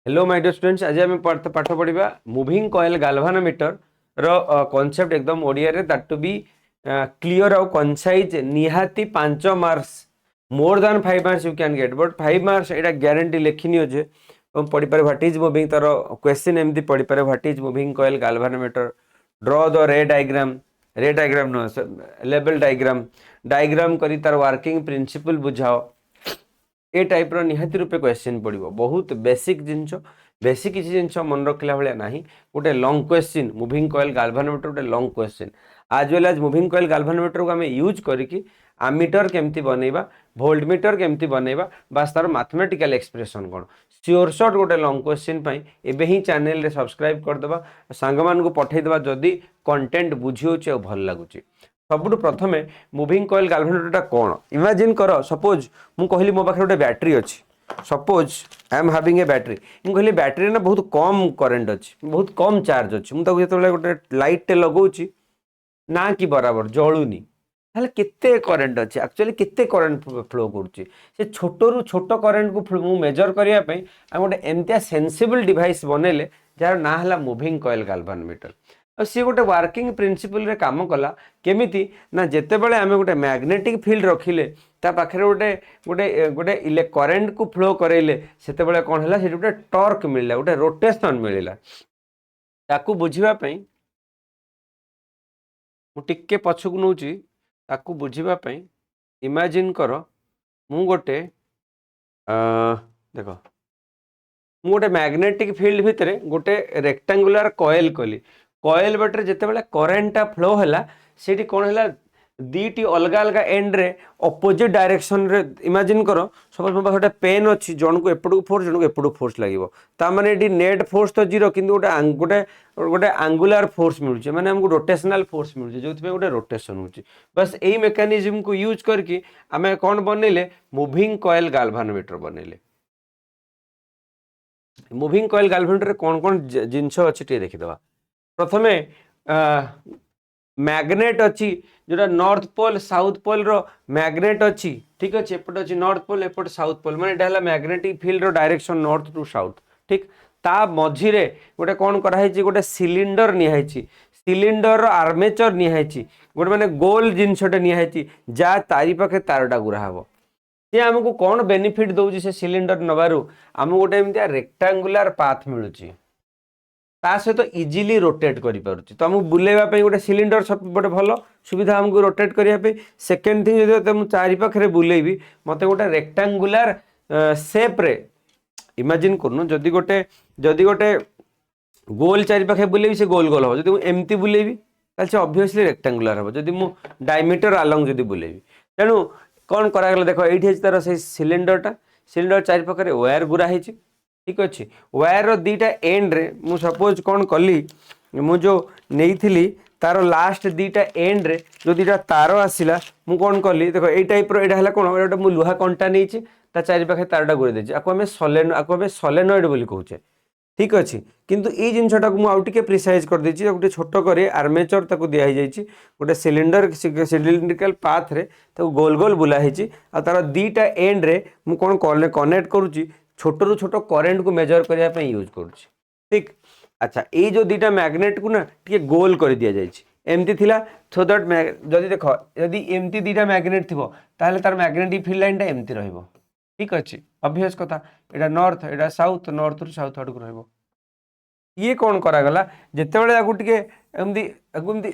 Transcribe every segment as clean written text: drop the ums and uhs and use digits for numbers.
Hello my dear students, आज आम पाठ पढ़ा मुविंग कॉइल गाल्वानोमीटर रो कॉन्सेप्ट एकदम ओडिया रे दैट टू बी क्लियर आउ कंसाइज निहाती 5 marks more than 5 marks you can get but 5 marks एटा ग्यारंटी लिखिनी अच्छे पढ़ी पारे व्हाट इज मुविंग तार क्वेश्चन एमती पढ़ी पारे what is moving coil galvanometer draw the रे डायग्राम नो लेवल डायग्राम डायग्राम करी तार वर्किंग प्रिंसिपल बुझाओ ए टाइप निहाती रूपे क्वेश्चन पड़ो बहुत बेसिक जिनस बेसिक किसी जिन मन रखला भाया ना गोटे long question moving coil galvanometer गोटे लंग क्वेश्चन आज वेल आज मुविंग कॉइल गाल्वानोमीटर को आम यूज करके आमीटर केमती बनइबा भोल्टमीटर केमती बनइबा बास तार मैथमेटिकल एक्सप्रेशन कौन श्योर शॉट गोटे लंग क्वेश्चन एबे ही चैनल रे सब्सक्राइब करदे सांग मान को पठेदबा जदि कंटेंट बुझी होची भल लगुच सबुठ प्रथमे मुविंग कॉइल गाल्वानोमीटर कौन इमेजिन कर सपोज मु कहली मो पाखे गोटे बैटरी अच्छी suppose I am having a battery मुझे कहली बैटरी ना बहुत कम करेन्ट अच्छी बहुत कम चार्ज अच्छी मुझे जो गोटे लाइट टे लगाऊँ ना कि बराबर जलुनी ताहले केते करेन्ट अच्छी एक्चुअली केते करेन्ट फ्लो करुच्ची से छोटू छोट करेन्ट को मु मेजर करने गोटे एमतिया सेंसिबल डिवाइस बनइले जार ना है मुविंग कॉइल गाल्वानोमीटर सी गोटे वर्किंग प्रिंसिपल रे काम कला केमिति ना जेते बेले आमे गोटे मैग्नेटिक फील्ड रखिले ता पाखे गोटे गोटे गोटे इले करेन्ट को फ्लो करेले सेते बेले कोन हला सेठी गोटे टॉर्क मिलला गोटे रोटेशन मिलला ताकू बुझिबा पई मु टिके पछकु नउची ताकू बुझिबा पई इमेजिन करो मु गोटे देखो मु गोटे मैग्नेटिक फील्ड भितरे गोटे रेक्टेंगुलर कॉइल कली कॉइल बटरे जिते बेले करेन्टा फ्लो है सेठी कौन है दीटी अलग अलग एंड रे अपोजिट डायरेक्शन रे इमेजिन करो सपोज मो पाखे पेन अच्छी जन को एपटू फोर्स जन को एपटू फोर्स लगे ताने ये नेट फोर्स तो जीरो किंतु गोटे गोटे गोटे आंगुलार फोर्स मिलूँ माने हमको रोटेशनल फोर्स मिलूँ जो गोटे रोटेशन हो बस यही मेकानिज्म को यूज करके आम कौन बनइले मुविंग कॉइल गाल्वानोमीटर बनइले मुविंग कॉइल गाल्वानोमीटर कौन कौन जिनस अच्छी देखीदे प्रथमे मैग्नेट अच्छी जोटा नॉर्थ पोल साउथ पोल रो मैग्नेट अच्छी ठीक अच्छे एपट अच्छी नॉर्थ पोल एपट साउथ पोल माने एटा हला मैग्नेटिक फील्ड रो डायरेक्शन नॉर्थ टू साउथ ठीक ता मझिरे गोटे कौन कराई गोटे सिलिंडर निहाई सिलिंडर रो आर्मेचर निहाई गोटे माने गोल जिनसटे निहाई जा तारी पाखे तारटा गुरा हबो ये आमको कौन बेनिफिट दउची से सिलिंडर नबारु आमको गोटे एमतिया रेक्टेंगुलर पाथ मिलुची ता सहित इजिली रोटेट करि पारुची तो हमको बुलेवा पे गोटे सिलिंडर सब गोटे भल सुविधा हमको रोटेट करने सेकेंड थिंग जो मुझे चारि पाखे बुलेबी मत गोटे रेक्टेंगुलर शेप रे इमेजिन करनु जदि गोटे गोल चारि पाखे बुलेबी से गोल गोल हम जब एमती बुलेबी ताले से ऑब्वियसली रेक्टेंगुलर हम जदि मु डायमीटर अलोंग जदि बुलेबी तेणु कौन करागला देख ये तार से सिलिंडर चारि पाखे वायर गुरा है ठीक अच्छे वायर रो दीटा एंड रे मु सपोज कौन कली मु जो नहीं तार लास्ट दीटा एंड रे जो दीटा तार आसला मु कौन कली देखो ये टाइप एटा है कौन गोटे मु लुहा कंटा नहीं ता चारि पाखे तारटा गुरे देछि आको आमे सोलेनॉइड बोली कहूचे ठीक अच्छे किंतु ये जिनटा को मुझे प्रिसाइज कर देछि गोटे छोट करे आर्मेचर ताको दिया ही जाइछि गोटे सिलिंड्रिकल पाथ रे ताको गोल गोल बुला हिछि आ तार दीटा एंड रे मु कौन कनेक्ट करूछि छोट रू छोट करेन्ट को मेजर करने यूज करुच्ची ठीक अच्छा ये जो दीटा मैग्नेट को ना टे गोल कर दि जामती थिला सो दैट जदि देख जदि एमती दीटा मैग्नेट थी ताहले तार मैग्नेटिक फील्ड लाइन एमती रहिबो ठीक अच्छे ऑब्वियस कथा एटा नॉर्थ एटा साउथ नॉर्थ रु साउथ आड़ को रहिबो ये कौन करागला जितेबाला टे एमती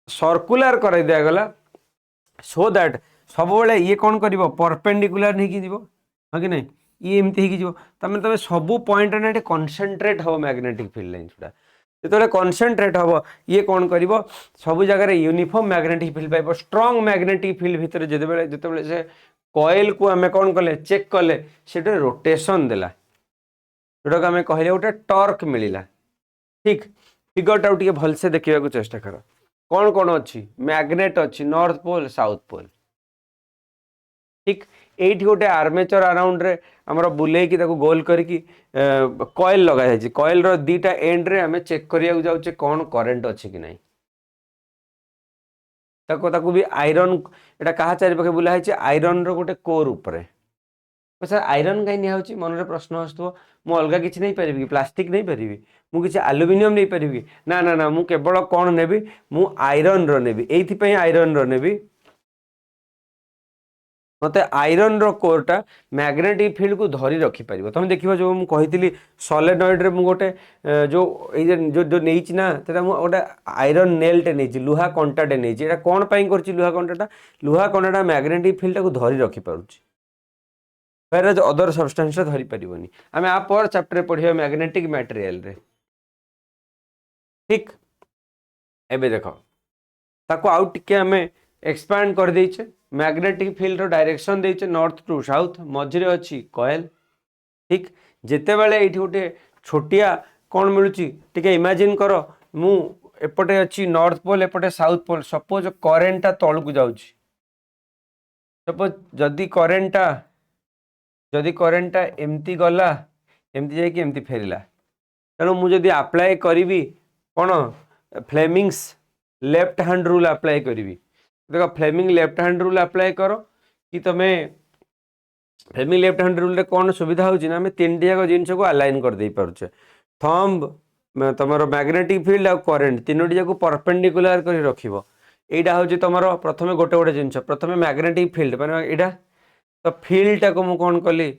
सर्कुलर कर दिगला सो दैट सब ये कौन कर परपेंडिकुलर नहीं कि हाँ कि नहीं ये एमती तुम सब पॉइंट ना कनसेंट्रेट हम मैग्नेटिक फील्ड लाइन गुड़ा जो कनसेंट्रेट हम ये कौन कर सब जगह यूनिफॉर्म मैग्नेटिक फील्ड पाइब स्ट्रॉन्ग मैग्नेटिक फील्ड भितर जिते से कॉइल को आम कौन कले चेक कले से रोटेशन देला जोटा आम कहले गोटे टॉर्क मिलला ठीक फिगरटा टे भलसे देखा चेष्टा कर कौन कौन अच्छी मैग्नेट अच्छी नॉर्थ पोल साउथ पोल ठीक एठी गोटे आर्मेचर अराउंड रे हमर बुले की ताको गोल करके कॉइल लगा जाय कॉइल रो दीटा एंड रे हमें चेक करिया जाउचे कौन करंट अच्छे कि नहीं ताको भी आयरन एटा कहा चारि पाखे बुला है आयरन रो गोटे कोर ऊपर सर आयरन कहीं निया मन प्रश्न आसो मु अलग किसी नहीं पारि कि प्लास्टिक नहीं पारि मुझे आलुमिनियम नहीं पारि ना ना ना मु केवल कौन नेबी मु आयरन रो नेबी एइथि आयरन रो नेबी मत आयरन रो कोरटा मैग्नेटिक फील्ड को धरी रखी पार तुम देखो जो मुझे सॉलिनॉइड रे मु गोटे जो जो जो नहीं ना तेरा गोटे आयरन नेलटे नहीं लुहा कंटाटे नहीं कौन पाई कर लुहा कंटाटा लुहा कंटाटा मैग्नेटिक फील्ड को धरी रखी पारुछि वेयर अदर सब्सटेंस धरी पारिबनी आमे आ पर चैप्टर पढ़िया मैग्नेटिक मटेरियल रे ठीक एबे देखो ताको आउ टिके आमे एक्सपैंड कर देइछे मैग्नेटिक फील्ड रो डायरेक्शन देइछे नॉर्थ टू साउथ मझिरे अछि कॉइल ठीक जेते बेले एठी गोटे छोटिया कोन मिलुची टिके इमेजिन करो मु एपटे अछि नॉर्थ पोल एपटे साउथ पोल सपोज करेंटटा तळ को जाउची सपोज जदि करेंटटा एमती गला एमती जाई कि एमती फेरिला तेणु मुझे अप्लाई करी कौन Fleming's left hand rule apply करी देखो Fleming left hand rule apply करो कि तुम्हें फ्लेमिंग लेफ्ट हैंड रूल रे कौन सुविधा होची ना हमें तीन टियाक जिनस को अलाइन कर दे पारुछे थंब तुम मैग्नेटिक फील्ड आ करेंट तीनोटी जाक परपेंडिकुलर कर रखिबो एटा होची तुमरो प्रथमे गोटे गोटे जिनस प्रथमे मैग्नेटिक फील्ड माने एटा तो फील्ड टाको मु कौन कली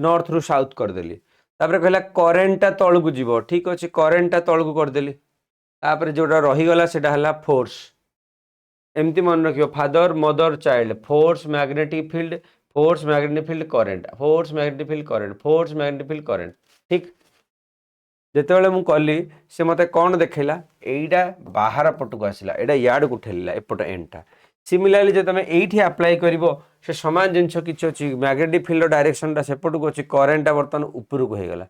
नॉर्थ रु साउथ करदेली तापर कहला करेंटटा तळ को जीवो ठीक अछि करेंटटा तळ को करदेली तापर जोटा रही गला सेटा हला फोर्स एमती मन रखियो father mother child force magnetic field current force magnetic field current force magnetic field current ठीक जेतेबेले मु कली से मते कौन देखैला एईटा बाहर पट को आसिला एटा याड को ठेलिला एपट एंडटा सिमिलरली जे तमे एइठी अप्लाई करिवो से समान जिनस किछि अछि मैग्नेटिक फील्ड डायरेक्शनटा सेपट को अछि करेंटटा वर्तमान ऊपर को हेगला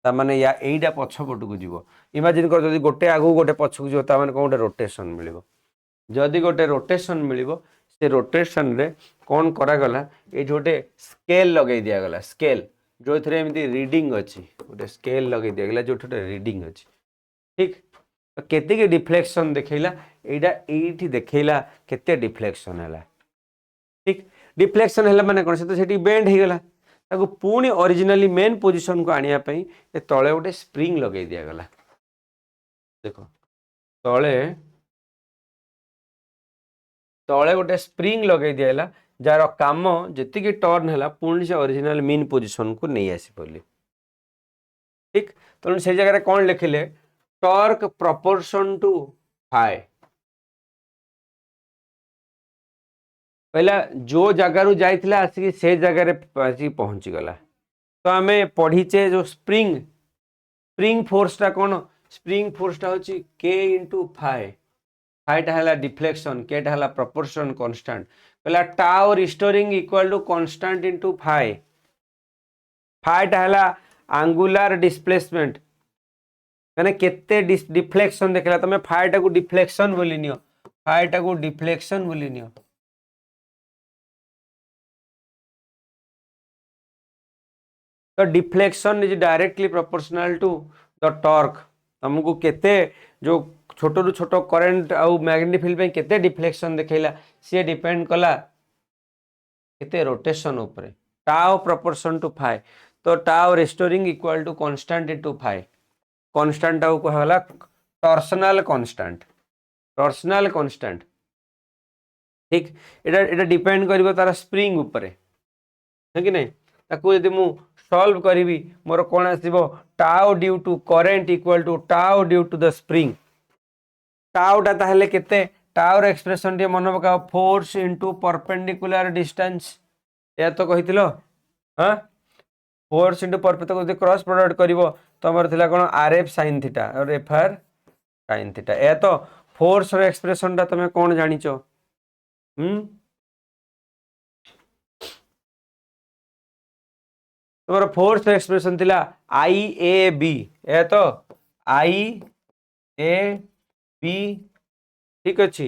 ता माने या एइटा पछपट को जीवो इमेजिन कर जदि गोटे आगु गोटे पछ को जीवो ता माने कोन गोटे रोटेशन मिलिबो जदि गोटे रोटेशन मिलिबो से रोटेशन रे कौन करा गला ए गोटे स्केल लगे दिया गला स्केल जो थरे एमती रीडिंग अछि गोटे स्केल लगे दिया गला जो थोटे रीडिंग अछि ठीक केते के डिफ्लेक्शन देखैला एइटा एइठी देखैला केते डिफ्लेक्शन हैला ठीक डिफ्लेक्शन हैला माने कोन से तो सेठी बेंड हे गला ताको पुणी ओरिजिनली मेन पोजीशन को आनिया पई ए तळे गोटे स्प्रिंग लगे दिया गला देखो तळे तळे गोटे स्प्रिंग लगे दियाला जार काम जति की टर्न हैला पुणी से ओरिजिनल मेन पोजीशन को नहीं आसी पली ठीक तो से जगह कौन लिखिले टॉर्क प्रोपोर्शन टू फाई पहला जो जगार जाइथिला आसिक से जगार आसी पहुंची गला तो आमे पढ़ीचे जो स्प्रिंग फोर्सटा कौन स्प्रिंग फोर्सटा होची k इंटू फाई फाइटा हला डिफ्लेक्शन केटा हला प्रोपोर्शन कांस्टेंट पहला tau restoring equal to constant into phi फाइटा हला एंगुलर डिस्प्लेसमेंट माने केते डिफ्लेक्शन देखला तमे फाइटा को डिफ्लेक्शन बोली नियो फाइटा को डिफ्लेक्शन बोली नियो तो deflection is directly proportional to the torque तुमको केते जो छोट रु छोट करेंट आउ मैग्नेटिक फील्ड पे केते डिफ्लेक्शन देखैला से डिपेंड कला केते रोटेशन ऊपर टाउ प्रोपोर्शन टू फाई तो tau restoring equal to constant into phi constant tau को हला टॉर्सनल कांस्टेंट ठीक एटा एटा डिपेंड करिवो तारा स्प्रिंग ऊपर है कि नहीं ताको यदि मु सॉल्व करी मोर कौन आसो tau due to current equal to tau due to the spring टाउटा ताहले केते टाउर एक्सप्रेशन टे मन पका फोर्स इनटू परपेंडिकुलर डिस्टेंस या तो कहितलो हां फोर्स इनटू परपेंडिकुलर यदि क्रॉस प्रोडक्ट करिवो तमर थिला कोन आरएफ sin थीटा और एफआर sin थीटा या तो फोर्स रो एक्सप्रेशन ता तमे कोन जानिचो तुम्हारा फोर्स एक्सप्रेशन थिला आई ए बी ए तो आई ए बी ठीक अच्छी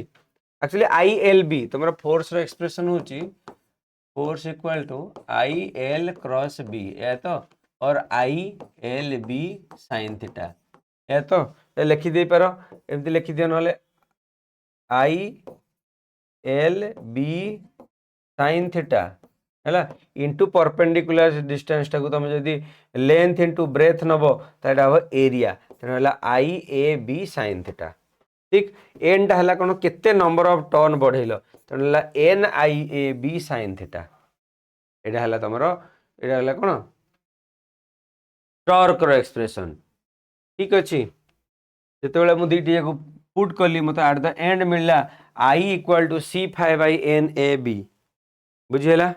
एक्चुअली आई एल बी तुम्हारा फोर्स रो एक्सप्रेशन होची force equal to I L cross B ए तो और I L B sine theta ए तो लिखि दे पारो एमती लिखि दियो नले I L B sine theta है इंटू परपेंडिकुलर डिस्टेंस टाक तुम जदि लेंथ इंटू ब्रेथ नब तो हम एरिया तेना I A B sine theta ठीक एन टा है कौन केते नंबर ऑफ टर्न बढ़ेल तेना N I A B sine theta यहाँ है तुम यहाँ कौन टॉर्क रो एक्सप्रेशन ठीक अच्छे जिते मुझे दी पुट कली मत एट द एंड मिलला I equal to C phi by N A B बुझीला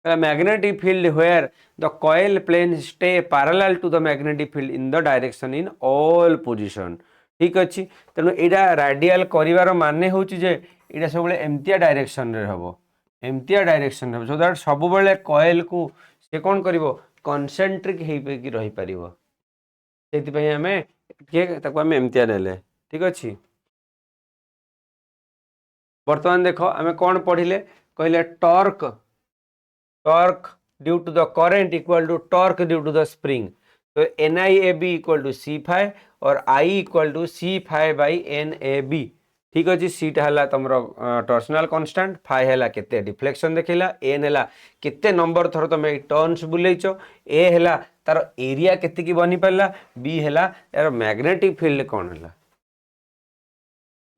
magnetic field where the coil plane stay parallel to the magnetic field in the direction in all position ठीक अच्छी तेणु यहाँ radial कर माने हूँ जे यहाँ सब एमतिया डायरेक्शन रे हम एमतिया डायरेक्शन रे सो दैट सब बेले कॉइल को से कौन कर कनसेंट्रिक हो रही पार से आम एमतिया नेले ठीक अच्छे बर्तमान देख आम कौन पढ़िले कहले torque due to the current equal to torque due to the spring तो NIAB equal to C phi और I equal to C phi by NAB ठीक अच्छे सीटा है तुम टॉर्सनल कांस्टेंट फाइव है केते डिफ्लेक्शन देखला एन है केते नंबर थर तुम टर्न्स बुलेच ए है तार एरिया केतिकी बनी पारा बी है यार मैग्नेटिक फील्ड कौन है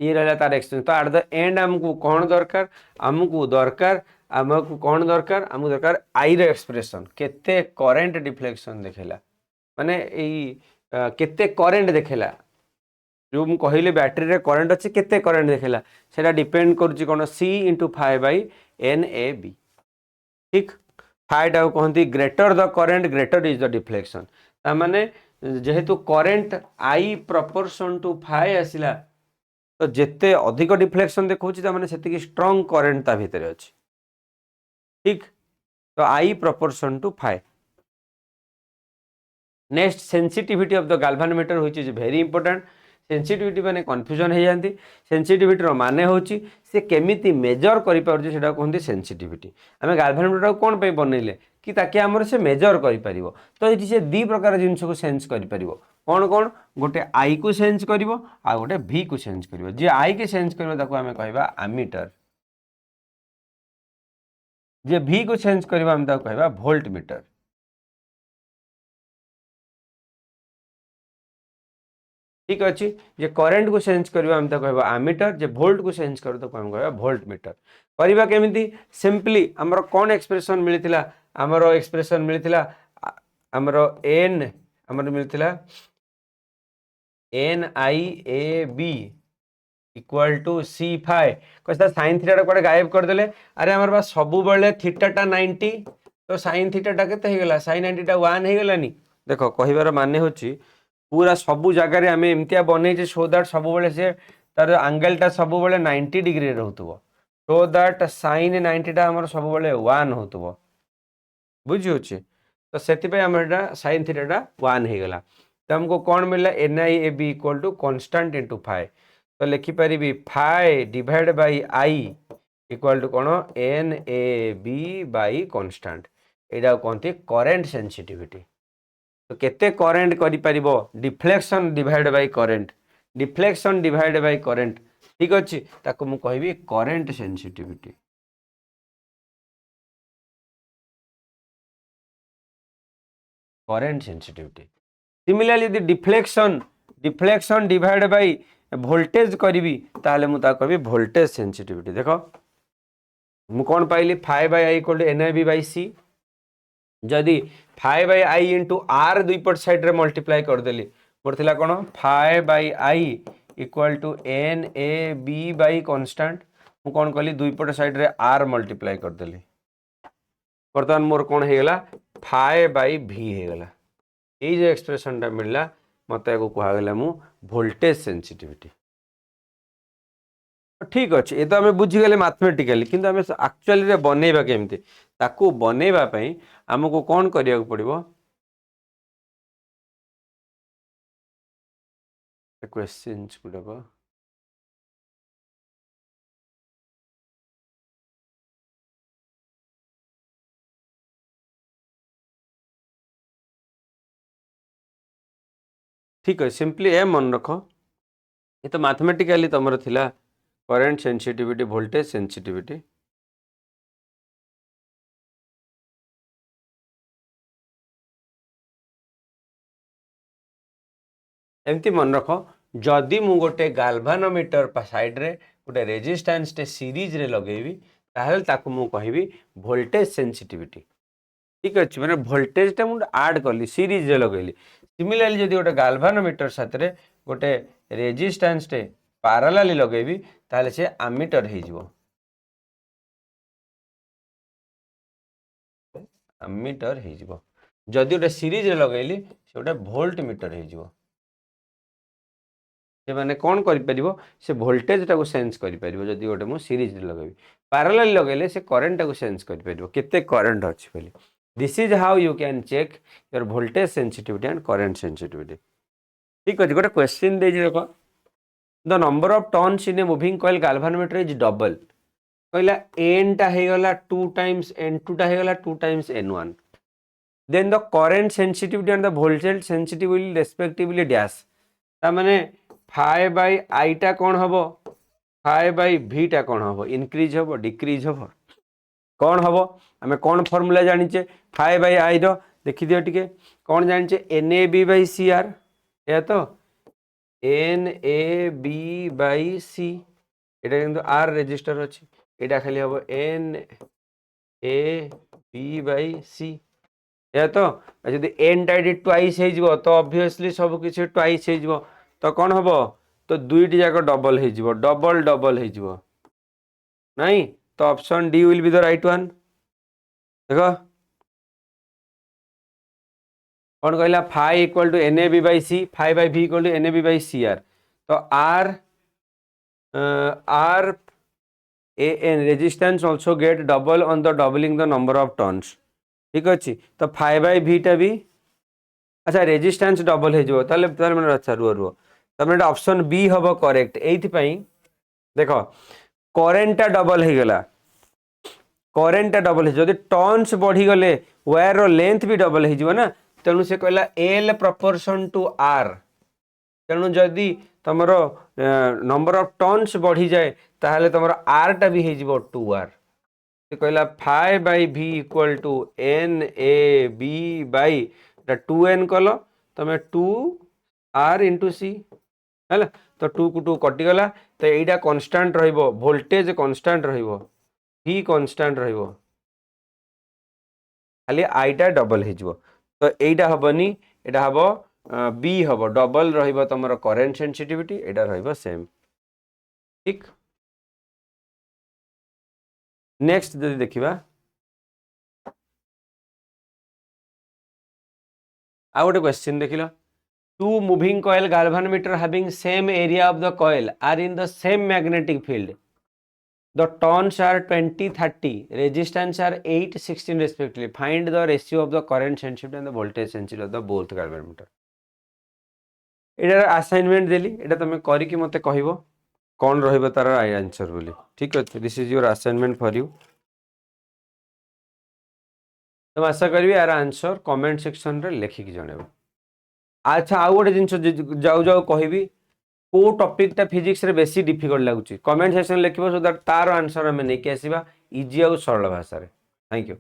ये रहा तार एक्सटेंशन तो एट द एंड आमको कौन दरकार आमको दरकार आमको कौन दरकार आमको दरकार आई रो एक्सप्रेशन केते करेंट डिफ्लेक्शन देखला माने केते करेंट देखला जो मुझे कहली बैटेरी रे करंट अच्छे केते करंट देखला सेटा डिपेंड करुच्ची कौन C into phi by NAB ठीक फाइव टाक कहती greater the current greater is the deflection ताने जेहेतु current I proportion to phi आसला तो जिते अधिक डिफ्लेक्शन देखा से स्ट्रंग करेन्ट ता भितर अच्छे ठीक तो I proportion to phi next sensitivity of the galvanometer which is very important sensitivity माने कन्फ्यूजन हो जाती सेंसिटिविटी माने होची से केमिति मेजर करि पारुछे सेटा कहंती सेंसिटिविटी आमे गाल्वानोमीटर कोन पे बनैले कि ताकि हमर से मेजर करि परिबो तो एठी से दी प्रकार जिंस को सेंस करि परिबो कौन कौन गोटे आई को सेंस करिवो आ गोटे भी को सेंस करिवो जे आई के सेंस करिवो ताको आमे कहबा एमीटर जे भी को सेंस करिवो आमे ताको कहबा वोल्ट मीटर ठीक अच्छे जे करंट को सेंस करिवो आमे ताको कहबा एमीटर जे वोल्ट को सेंस करो ताको आमे कहबा वोल्ट मीटर करिबा केमिति सिंपली हमर कोन एक्सप्रेशन मिलिथिला हमर एक्सप्रेशन मिलिथिला हमर एन हमर मिलिथिला NIAB इक्वल टू C5 कहता साइन थीटा कड़े गायब करदे अरे आमर बा सबु बेले थीटाटा 90 तो साइन थीटाटा केते हो गला साइन 90 टा 1 हो गलानी देखो कहिबार माने होची पूरा सबु जगह रे आमे एमतिया बनै सो दैट सबु बेले से तार एंगलटा सबु बेले 90 डिग्री रहउतबो सो दैट साइन 90 टा हमर सबु बेले 1 होतबो बुझियो छी तो सेति पे हमरटा साइन थीटाटा 1 हो गला तो हमको कौन मिला NIAB equal to constant into phi तो लिखिपारि phi divide by I equal to कौन NAB बाई कॉन्स्टेंट यहाँ कहते करेंट सेंसिटिविटी तो केते करेंट करि deflection divide by current deflection divide by current ठीक अच्छे ताको मु कहबी current sensitivity current sensitivity similarly यदि डिफ्लेक्शन डिवाइड बाई वोल्टेज करी ताले मुझे कहि वोल्टेज सेंसिटिविटी देखो मु कौन पाइली phi by I equal to NIB by सी जदि phi by I into R दुईपट साइड रे मल्टीप्लाई करदेली मोर थिला कौन phi by I equal to NAB by constant मु कौन कली दुईपट साइड रे आर मल्टीप्लाई करदेली बर्तमान मोर कौन हो गला फाइव बाई भी हो गला ये जो एक्सप्रेशन टा मिलला मत कहगला मु वोल्टेज सेंसिटिविटी ठीक अच्छे ये तो आम बुझीगले मैथमेटिकली किंतु आम एक्चुअली रे बनैबा केमती ताकू बनैबा पई हमको कौन करिया पड़िबो क्वेश्चंस गुडा ठीक है सिंपली ए मन रख ये तो मैथमेटिकली तुम थिला करंट सेंसिटिविटी वोल्टेज सेंसिटिविटी एमती मन रख जदि मु गोटे गाल्भानोमीटर साइड रे गोटे रेजिस्टेंस टे सीरीज रे लगेबी ताहले ताकू मु कहबी वोल्टेज सेंसिटिविटी। ठीक अच्छे मैंने वोल्टेज टा मुझे आड कली सीरीज रे लगेली। सिमिलरली जदि गोटे गाल्भानोमीटर साथ रे गोटे रेजिस्टेंस टे पैरेलली लगेबी ताहले से एमीटर हे जिवो। एमीटर हे जिवो जदि गोटे सीरीज रे लगेली से गोटे वोल्ट मीटर हे जिवो। से माने कौन करि परिबो से वोल्टेज टाको सेंस करि परिबो। जदि गोटे मु सीरीज रे लगेबी पैरेलल लगेले से करंट टाको सेंस करि परिबो केते करंट अछि बोली। This is how you can check your voltage sensitivity and current sensitivity. ठीक अछि गोटे क्वेश्चन दे जे देखो the number of turns in a moving coil galvanometer is double कहला n टा हे गला 2 टाइम्स n2 टा हे गला 2 times n1 then the current sensitivity and the voltage sensitivity respectively dash ता माने फाइ बाय आई टा कौन हम फाइ बाय भी टा कौन हम इनक्रीज हम डिक्रीज हम कौन हम आम कौन फर्मूला जानीचे फाइ बाय आई रो देखी दियो टिके कौन जानीचे N A B by C R या तो N A B by C एटा किंतु आर रजिस्टर अछि एटा खाली हम N A B by C या तो जदि एन टा ट्वाइस हो जिवो तो ऑब्वियसली सब किसी ट्वाइस हो जिवो तो कौन हम तो दुईटी जाक डबल हो डबल डबल हो नहीं तो option D will be the right one. देखो कौन कहला phi equal to N A B by C phi by भी equal to N A B by C R तो R R A N resistance also get double on the doubling the number of turns. ठीक अच्छे तो phi by Bhita भी अच्छा resistance double हो मैंने अच्छा रुह रुह तमें ऑप्शन बी हम करेक्ट ये देख करेन्टा डबल हो गला करेन्टा डबल जदि टर्न्स बढ़ीगले वायर लेंथ भी डबल हो ना तेणु से कहला एल प्रपोर्शन टू आर तेणु जदि तुम नंबर ऑफ टर्न्स बढ़ी जाए ताहले तुम आर टा भी हो 2r कहला फाइ बाई भी equal to N A B by 2n कल तुम 2r इंटू सी है तो 2 को 2 कटिगला तो यहीटा कन्स्टांट रहिबो वोल्टेज कन्स्टांट रहिबो भी कन्स्टांट रहिबो खाली आईटा डबल हो तो यहीटा हेनी यहाँ हम बी हम डबल रहिबो तुम करेन्ट सेंसिटिविटी यहाँ रहिबो सेम। ठीक नेक्स्ट जदि देखिबा आ गोटे क्वेश्चन देखिल two moving coil galvanometer having same area of the coil are in the same magnetic field the turns are 20 30 resistance are 8 16 respectively find the ratio of the current sensitivity and the voltage sensitivity of the both galvanometer। एटार assignment देली एटा तुम करिक मते कहबो कौन रहिबो तार answer बोली। ठीक अछि this is your assignment for you तुम आशा करी यार आंसर कमेंट सेक्शन रे लिखिक जणेबो। अच्छा आउ गोटे जिनस जाऊ जाऊ कहबी को टॉपिक टा फिजिक्स रे बेसी डिफिकल्ट लगुच कमेंट सेक्शन लिखिबो सो दैट तार आंसर हमें नहीं के आसीबा इजी और सरल भाषा रे। Thank you.